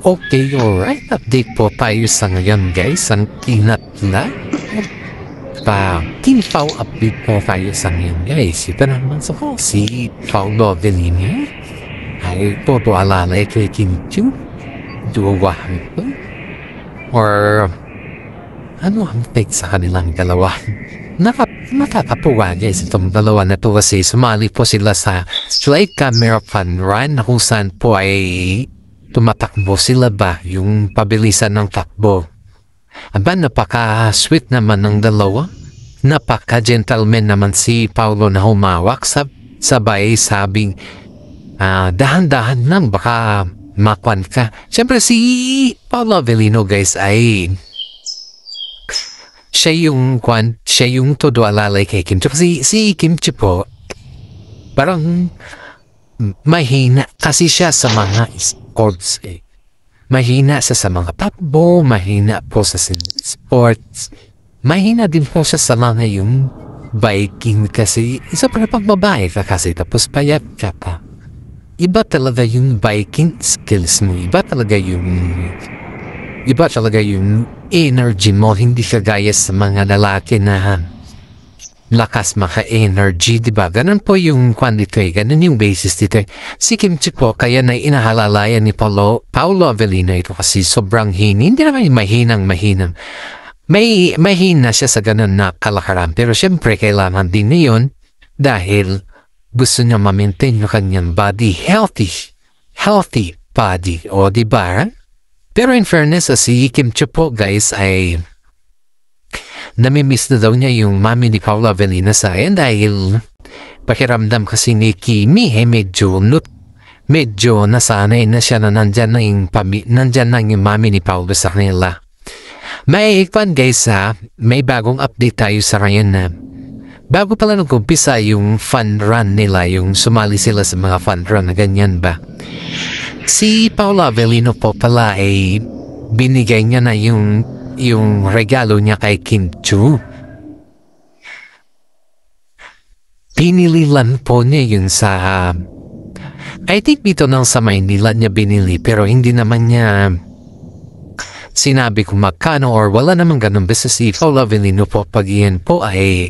Okay, alright. Update po tayo sa ngayon guys. Ang kinat na. Team Pau update po tayo sa ngayon guys. Ito naman sa ko, si Paulo Avellino. Ay po alalay kay Kim Chu. Duwahan ko. Or ano ang take sa kanilang dalawa? Nakakatuwa guys itong dalawa na to kasi sumali po sila sa Slide Camera Fun Run na kung saan po ay tumatakbo sila ba yung pabilisan ng takbo. Aba, napaka-sweet naman ng dalawa. Napaka-gentleman naman si Paulo na humawak. Sabay sabing, dahan-dahan lang, baka makwan ka. Siyempre si Paulo Avellino guys ay siya yung todo alalay kay Kim Chu. Si Kim Chu po, parang mahina kasi siya sa mga sports eh. Mahina siya sa mga takbo, mahina po sa sports. Mahina din po siya sa mga yung biking kasi isa pa pag babae ka kasi tapos payat ka pa. Iba talaga yung biking skills mo. Iba talaga yung energy mo. Hindi ka gaya sa mga lalaki na lakas maka-energy, diba? Ganun po yung dito eh. Ganun yung basis dito eh. Si Kim Chu po, kaya na inahalalayan ni Paulo Avellino ito kasi sobrang hini. Hindi naman yung mahinang. Mahina siya sa ganun na kalakaran. Pero syempre, kailangan din niya yun dahil gusto niya ma-maintain yung kanyang body. Healthy body. O, diba? Pero in fairness, si Kim Chu po, guys, ay namimiss na daw niya yung mami ni Paulo Avellino sa akin dahil pakiramdam kasi ni Kimi medyo nasanay na siya na nandyan na yung mami ni Paulo sa kanila. May ikpan guys may bagong update tayo sa ngayon na bago pala nag-umpisa yung fun run nila, yung sumali sila sa mga fun run na ganyan ba. Si Paulo Avellino po pala ay binigay niya na yung regalo niya kay Kim Chu. Pinili lang po niya yun sa I think dito nang sa Maynila niya binili pero hindi naman niya sinabi kung magkano or wala namang ganun. Basta si Paulo Avellino po pag iyan po ay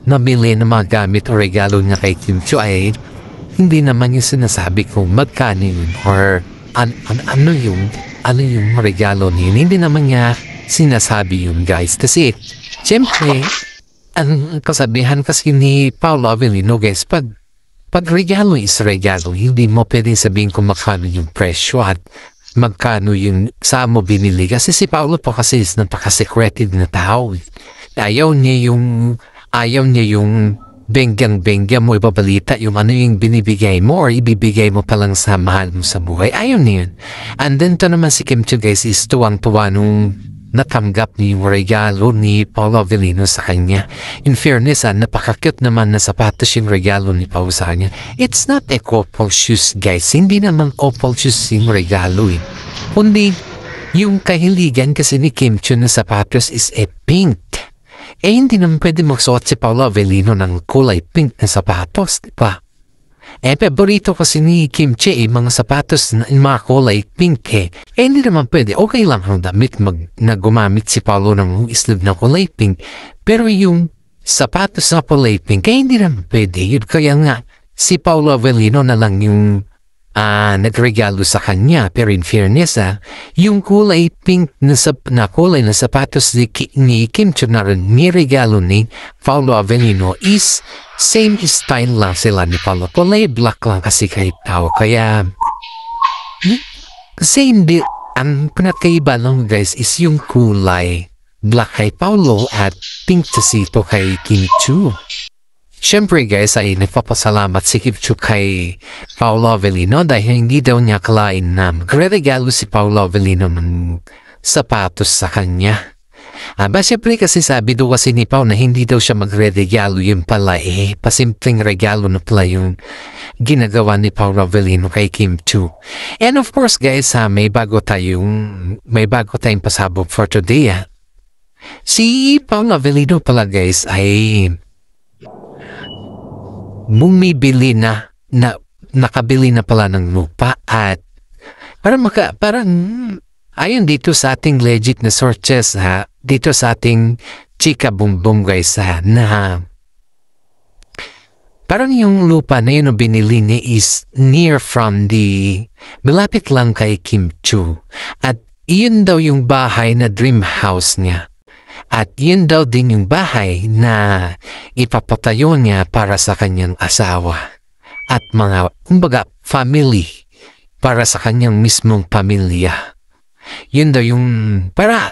nabili na mga gamit o regalo niya kay Kim Chu ay hindi naman yung sinasabi kung magkano yun or ano yung regalo niya. Hindi naman niya sinasabi yun guys kasi siyempre ang kasabihan kasi ni Paulo Avellino guys pag regalo is regalo, hindi mo pwedeng sabihin kung magkano yung presyo at magkano yung saan mo binili kasi si Paulo po kasi is napaka-secretive na tao. Ayaw niya yung benggang mo ibabalita yung ano yung binibigay mo or ibibigay mo palang sa mahal mo sa buhay. Ayaw niya yun. And then to naman si Kim Chu guys is tuwang-tuwa nung natanggap ni yung regalo ni Paulo Avellino sa kanya. In fairness, napaka-cute naman na sapatos yung regalo ni Paulo sa kanya. It's not a couple shoes, guys. Hindi naman couple shoes yung regalo eh. Kundi, yung kahiligan kasi ni Kim Chu na sapatos is a pink. Eh, hindi naman pwede magsuot si Paulo Avellino ng kulay pink na sapatos, di ba? Eh, paborito kasi ni Kim Chu mga sapatos na mga kulay pink eh. Eh, hindi naman pwede. Okay lang ang damit na gumamit si Paulo ng sleeve na kulay pink. Pero yung sapatos na kulay pink, eh, hindi naman pwede. Yun kaya nga, si Paulo Avellino na lang yung nagregalo sa kanya. Pero in fairness, yung kulay pink na kulay na sapatos ni Kim Chu na rin niregalo ni Paulo Avellino is same style lang sila ni Paulo. Kulay black lang kasi kahit tao. Kaya same deal. Ang pinakaiba lang guys is yung kulay black kay Paulo at pink sito kay Kim Chu. Siyempre guys ay nagpapasalamat si Kim Chu kay Paulo Avellino dahil hindi daw niya akalain na magre-regalo si Paulo Avellino ng sapatos sa kanya. Siyempre kasi sabi daw kasi ni Paulo na hindi daw siya magre-regalo, yun pala pasimpleng regalo na pala yung ginagawa ni Paulo Avellino kay Kim Chu. And of course guys may bago tayong pasabog for today. Si Paulo Avellino pala guys ay bumibili nakabili na pala ng lupa at Parang, ayon dito sa ating legit na sources ha, dito sa ating chika bumbum guys ha, na parang yung lupa na yun na binili niya is near from malapit lang kay Kim Chu. At iyon daw yung bahay na dream house niya. At yun daw din yung bahay na ipapatayo niya para sa kanyang asawa. At mga, kumbaga, family. Para sa kanyang mismong pamilya. Yun daw yung,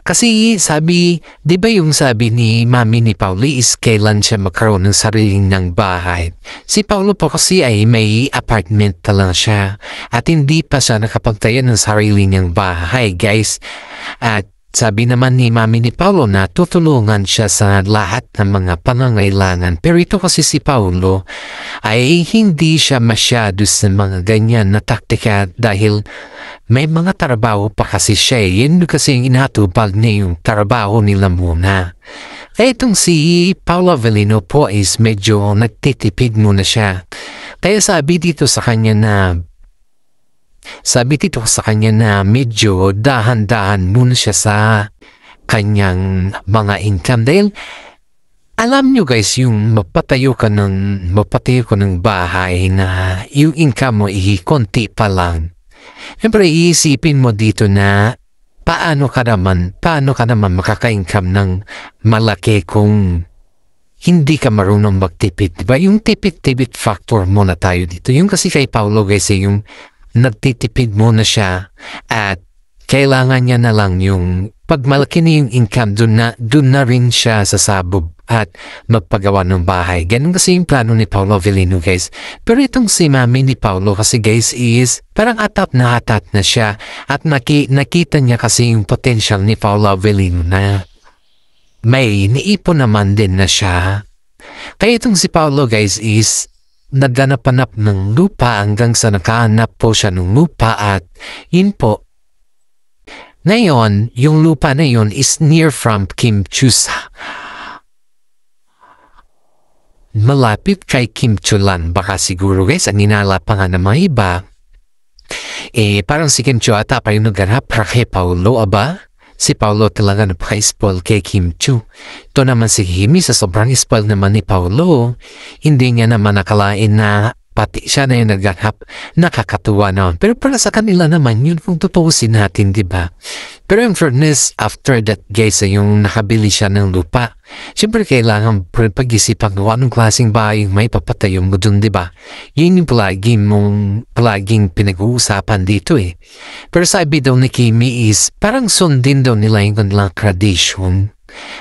kasi sabi, di ba yung sabi ni mami ni Pauli is kailan siya magkaroon ng sariling ng bahay. Si Paulo po kasi ay may apartment lang siya at hindi pa siya nakapagtayo ng sarili niyang bahay guys. At sabi naman ni mami ni Paulo na tutulungan siya sa lahat ng mga pangangailangan. Pero ito kasi si Paulo ay hindi siya masyado sa mga ganyan na taktika dahil may mga trabaho pa kasi siya. Yun kasi yung inatubag niya yung trabaho nila muna. Kaya itong si Paolo Avellino po is medyo nagtitipid muna siya. Kaya sabi dito sa kanya na medyo dahan-dahan muna siya sa kanyang mga income. Dahil alam nyo guys, yung mapatayo ka ng bahay na yung income mo konti pa lang. Siyempre, iisipin mo dito na paano ka naman makaka-income ng malaki kung hindi ka marunong magtipid. Diba? Yung tipid factor muna tayo dito. Yung kasi kay Paulo guys, yung nagtitipid muna siya at kailangan niya na lang yung pag malaki na yung income, dun na rin siya sasabog at magpagawa ng bahay. Ganun kasi yung plano ni Paolo Avellino guys. Pero itong si mami ni Paolo kasi guys is parang atap na siya at nakita niya kasi yung potential ni Paolo Avellino na may niipon naman din na siya. Kaya itong si Paolo guys is nagganap-hanap ng lupa hanggang sa nakahanap po siya ng lupa at yun po. Ngayon, yung lupa na yun is near from Kim Chu's. Malapit kay Kim Chulan. Baka siguro guys, ang ninala pa nga ng mga iba. Parang si Kim Chu ata pa yung naghanap para kay Paulo, aba? Si Paulo talaga napaka-spoil kay Kim Chu. Ito naman si Kimi sa sobrang spoil naman ni Paulo. Hindi niya naman nakalain na pati siya na yung naghanap. Nakakatuwa naman. Pero para sa kanila naman, yun kung tutuusin natin, di ba? Pero yung fairness, after that guys, yung nakabili siya ng lupa, siyempre kailangan pag-isipan kung anong klaseng bahay yung may papatayo mo dun, di ba? Yun yung palaging pinag-uusapan dito eh. Pero sabi daw ni Kimi is, parang sundin daw nila yung kanilang tradition.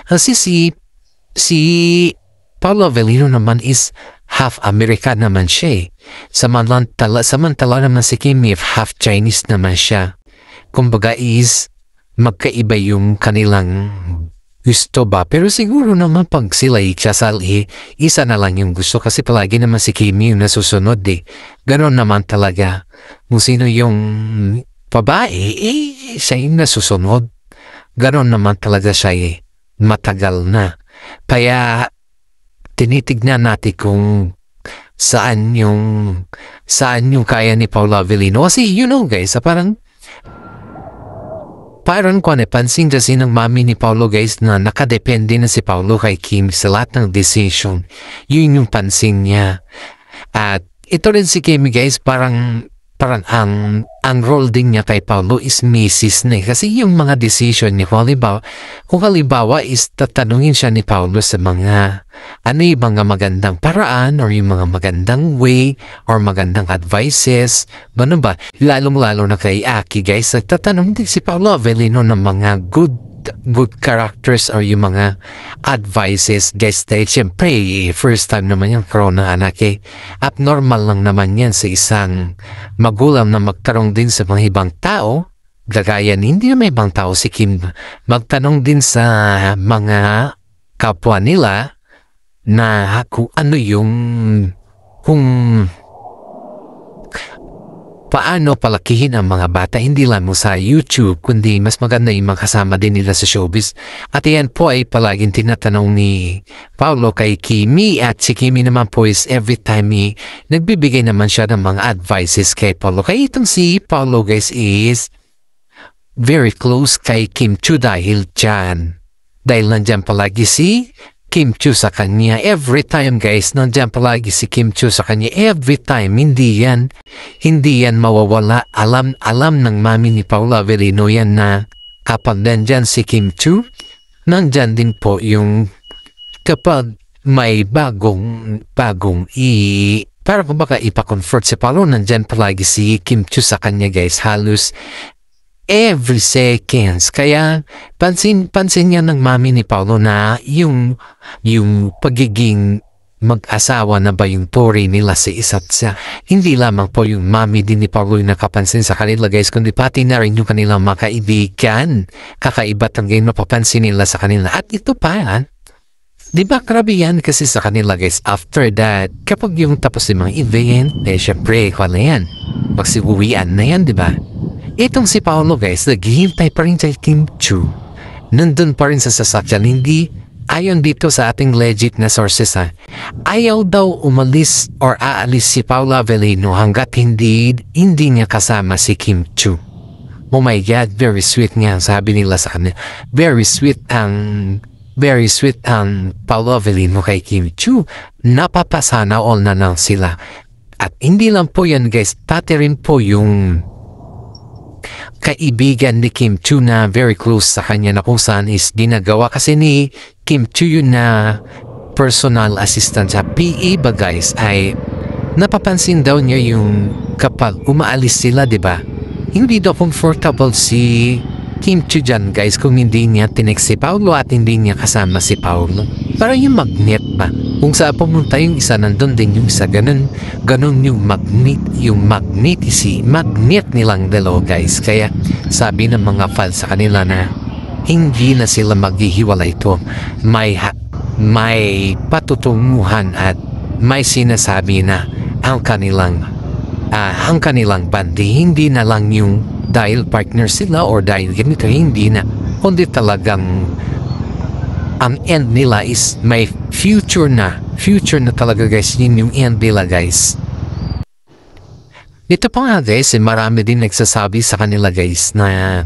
Kasi si Paolo Avellino naman is half American naman siya eh. Samantala naman si Kimi half Chinese naman siya. Kumbaga is magkaiba yung kanilang gusto ba. Pero siguro naman pag sila iksasali, isa na lang yung gusto kasi palagi naman si Kimi yung nasusunod eh. Ganon naman talaga. Kung sino yung babae, siya yung nasusunod. Ganon naman talaga siya eh. Matagal na. Kaya tinitignan natin kung saan yung kaya ni Paolo Avellino. Kasi you know guys, parang pansin kasi ng mami ni Paulo guys na nakadepende na si Paulo kay Kim sa lahat ng decision. Yun yung pansin niya. At ito rin si Kimi guys, parang ang role din niya kay Paulo is misis na kasi yung mga decision niya kung halimbawa is tatanungin siya ni Paulo sa mga yung mga magandang paraan or yung mga magandang way or magandang advices, ba? Lalong-lalo na kay Aki guys, tatanungin din si Paolo Avellino ng mga good characters or yung mga advices guys. Dahil siyempre first time naman yung corona anak abnormal lang naman yan sa isang magulang na magtanong din sa mga ibang tao gagaya hindi na may ibang tao si Kim magtanong din sa mga kapwa nila na kung ano yung paano palakihin ang mga bata hindi lang mo sa YouTube kundi mas maganda yung makasama din nila sa showbiz. At yan po ay palaging tinatanong ni Paolo kay Kimi at si Kimi naman po is every time nagbibigay naman siya ng mga advices kay Paolo. Kaya itong si Paolo guys is very close kay Kim Chiu dahil dyan. Dahil nandyan palagi si Kim Chiu sa kanya. Every time guys, nandyan palagi si Kim Chiu sa kanya. Every time, hindi yan mawawala. Alam ng mami ni Paolo Avellino yan na kapag nandyan si Kim Chiu, nandyan din po yung kapag may bagong para kung baka ipa-comfort si Paolo, nandyan palagi si Kim Chiu sa kanya guys. Halos every seconds. Kaya pansin niya ng mami ni Paolo na yung pagiging mag-asawa na ba yung turi nila sa isa't isa. Hindi lamang po yung mami din ni Paolo yung nakapansin sa kanila guys, kundi pati na rin yung kanilang mga kaibigan. Kakaiba talaga yung napapansin nila sa kanila. At ito pa, di ba grabe yan kasi sa kanila guys, after that, kapag yung tapos yung mga event, syempre, wala yan. Magsiuwian na yan, di ba? Itong si Paolo guys, naghihintay pa rin kay Kim Chiu. Nandun pa rin sa sasakyan, hindi, ayon dito sa ating legit na sources ayaw daw umalis or aalis si Paolo Avellino hanggat hindi niya kasama si Kim Chiu. Oh my God, very sweet nga, sabi nila sa kanya. Very sweet ang Paolo Avellino kay Kim Chiu. Napapasana all na lang sila. At hindi lang po yan guys, pati rin po yung kaibigan ni Kim Chiu na very close sa kanya na kung saan is ginagawa kasi ni Kim Chiu yun na personal assistant sa PA ba guys ay napapansin daw niya yung kapag umaalis sila diba hindi daw comfortable si Kim Chiu dyan guys kung hindi niya tinext si Paolo at hindi niya kasama si Paolo. Parang yung magnet ba? Kung saan pumunta yung isa, nandun din yung isa. Ganun yung magnet nilang dalawa guys. Kaya sabi ng mga fans sa kanila na hindi na sila maghihiwalay ito. May patutunguhan at may sinasabi na ang kanilang bandi hindi na lang yung dahil partner sila or dahil ganito, hindi na. Kundi talagang ang end nila is may future na talaga guys. Yun yung end nila guys. Dito pa nga guys, marami din nagsasabi sa kanila guys na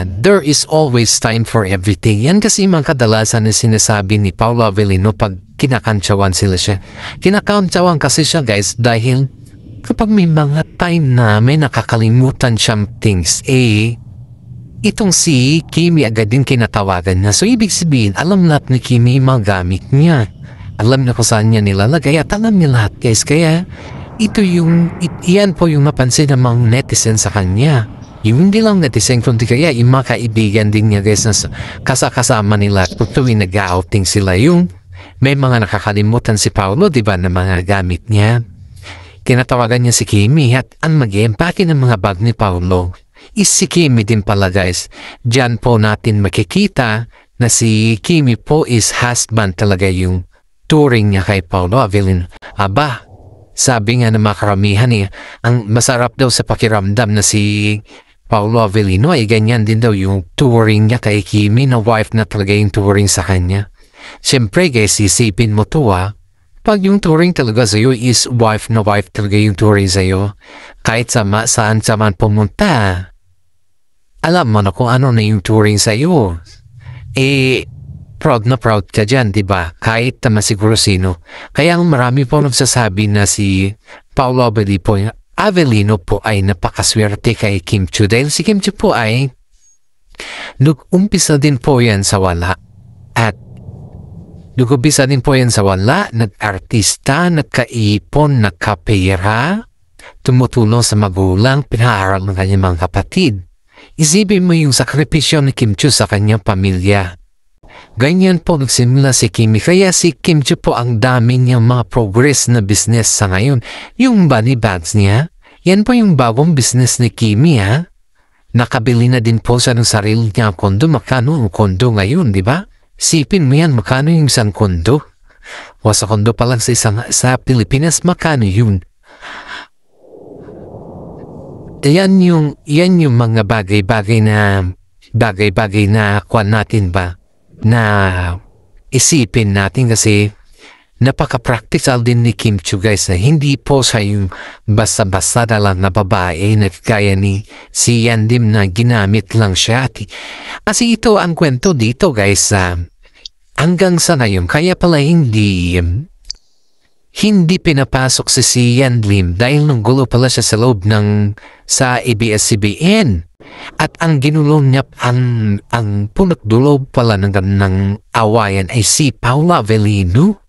there is always time for everything. Yan kasi mga kadalasan na sinasabi ni Paolo Avellino pag kinakantsawan sila siya. Kinakantsawan kasi siya guys dahil kapag may mga time na may nakakalimutan siyang things, itong si Kimi agad din kinatawagan na. So, ibig sabihin, alam lahat ni Kimi yung mga gamit niya. Alam na kung saan niya nilalagay at alam niya lahat guys. Kaya, iyan po yung napansin ng mga netizen sa kanya. Yung hindi lang netizen, kundi kaya yung mga kaibigan din niya guys na kasama nila kung tuwing nag-outing sila. Yung may mga nakakalimutan si Paolo, diba, na mga gamit niya. Kinatawagan niya si Kimi at ang mag-empake ng mga bag ni Paolo is si Kimi din pala guys. Diyan po natin makikita na si Kimi po is husband talaga yung touring niya kay Paolo Avellino. Aba, sabi nga ng mga karamihan ang masarap daw sa pakiramdam na si Paolo Avellino ay ganyan din daw yung touring niya kay Kimi na wife na talaga yung touring sa kanya. Siyempre guys, isipin mo to pag yung touring talaga sa'yo is wife na wife talaga yung touring sa'yo, kahit saan man pumunta, alam mo na kung ano na yung touring sa'yo. Proud na proud ka dyan, diba? Kahit naman siguro sino. Kaya marami po nagsasabi na si Paolo Avellino po ay napakaswerte kay Kim Chiu. Dahil si Kim Chiu po ay nag-umpisa din po yan sa wala. At nag-umpisa din po yan sa wala, nag-artista, nagkaipon, nagkapera, tumutulong sa magulang, pinaaral ng kanyang mga kapatid. Isipin mo yung sakripisyo ni Kim Chiu sa kanyang pamilya. Ganyan po nagsimula si Kimi. Kaya si Kim Chiu po ang dami niyang mga progress na business sa ngayon. Yung bunny bags niya, yan po yung bagong business ni Kimi Nakabili na din po siya ng sarili niya kondo. Magkano ang kondo ngayon, di ba? Sipin mo yan, magkano yung isang kondo? O sa kondo pa lang sa Pilipinas, magkano yun? yan yung mga bagay-bagay na kuwan natin ba na isipin natin kasi napaka-practical din ni Kim Chiu guys na hindi po siya yung basta-basta na lang na babae na kaya ni si Yan Lim na ginamit lang siya. Kasi ito ang kwento dito guys hanggang sa ngayon kaya pala hindi pinapasok si Yan Lim dahil nung gulo pala siya sa loob sa ABS-CBN. At ang ginulong niya, ang punot-dulo pala ng awayan ay si Paula Avellino.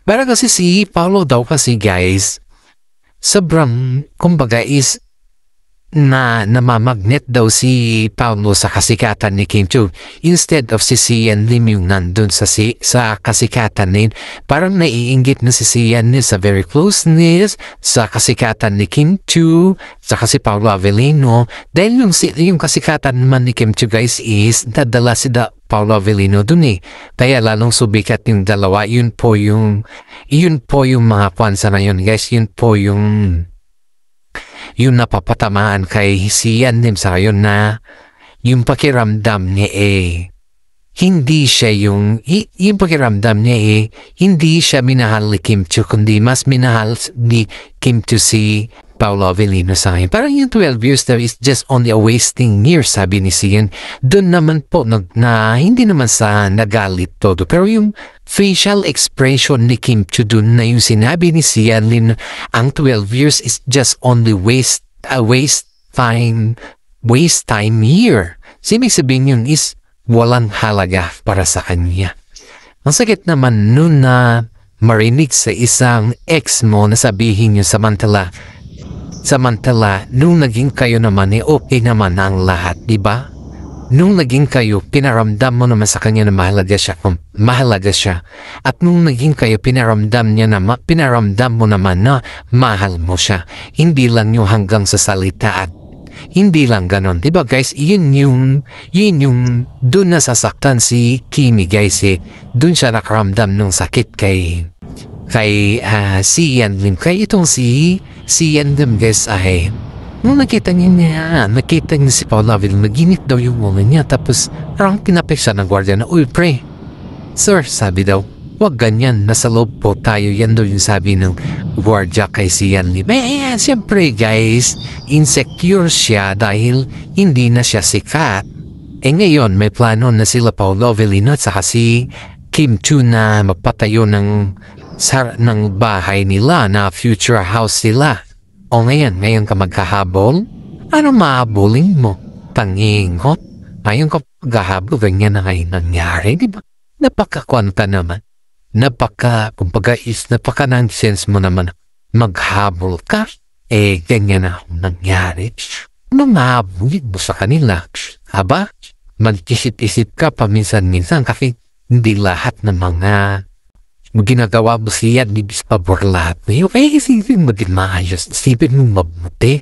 Pero kasi si Paulo daw kasi guys, sobrang kumbaga is namamagnet daw si Paulo sa kasikatan ni Kim Chiu. Instead of si Yan Lim yung nandun sa kasikatan niya, parang naiinggit na si Yan Lim sa very closeness sa kasikatan ni Kim Chiu, sa si Paulo Avellino. Dahil yung kasikatan naman ni Kim Chiu guys is nadala si Paulo Avellino dun Kaya lalong subikat yung dalawa. Yun po yung mga kwansa na yun guys. Yun po yung napapatamaan kay si Yan Lim sa ngayon na yung pakiramdam niya hindi siya yung pakiramdam niya hindi siya minahal ni Kim Chiu kundi mas minahal ni Kim Chiu si Paulo Avellino sa ngayon. Parang yung 12 years daw is just only a wasting year sabi ni Sian. Doon naman po na hindi naman sa nagalit todo pero yung facial expression ni Kim Chiu dun na yung sinabi ni Sian Lim ang 12 years is just only waste time year. Ibig sabihin yun is walang halaga para sa kanya. Ang sakit naman nun na marinig sa isang ex mo na sabihin nyo samantala nung naging kayo naman okay naman ang lahat, di ba? Nung naging kayo, pinaramdam mo naman sa kanya na mahalaga siya. At nung naging kayo, pinaramdam mo naman na mahal mo siya. Hindi lang yung hanggang sa salita at hindi lang ganon. Diba guys, yun yung dun nasasaktan si Kimi guys Dun siya nakaramdam ng sakit kay si Yan Lim. Kaya itong si Yan Lim guys nung nakita niya si Paula Avellino, naginit daw yung ulo niya. Tapos parang kinapik siya ng gwardiya na, uy pre, sir, sabi daw, wag ganyan, nasa loob po tayo. Yan daw yung sabi ng gwardiya kay si Yan Lim. Siyempre guys, insecure siya dahil hindi na siya sikat. Ngayon, may plano na sila Paula Avellino at saka si Kim Chiu na magpatayo ng bahay nila na future house sila. O ngayon ka magkahabol? Ano mahabulin mo? Tangingot? Ngayon ka magkahabol, ganyan na ngayon nangyari, di ba? Napakakuan ka naman. Napaka-nonsense mo naman. Maghabol ka? Ganyan na nangyari. Ano mahabulin mo sa kanila? Aba, mag-isip-isip ka paminsan-minsan kasi hindi lahat ng mga ginagawa mo siya, di bis pabor lahat na yun. Isipin mo din maayos. Isipin mo mabuti.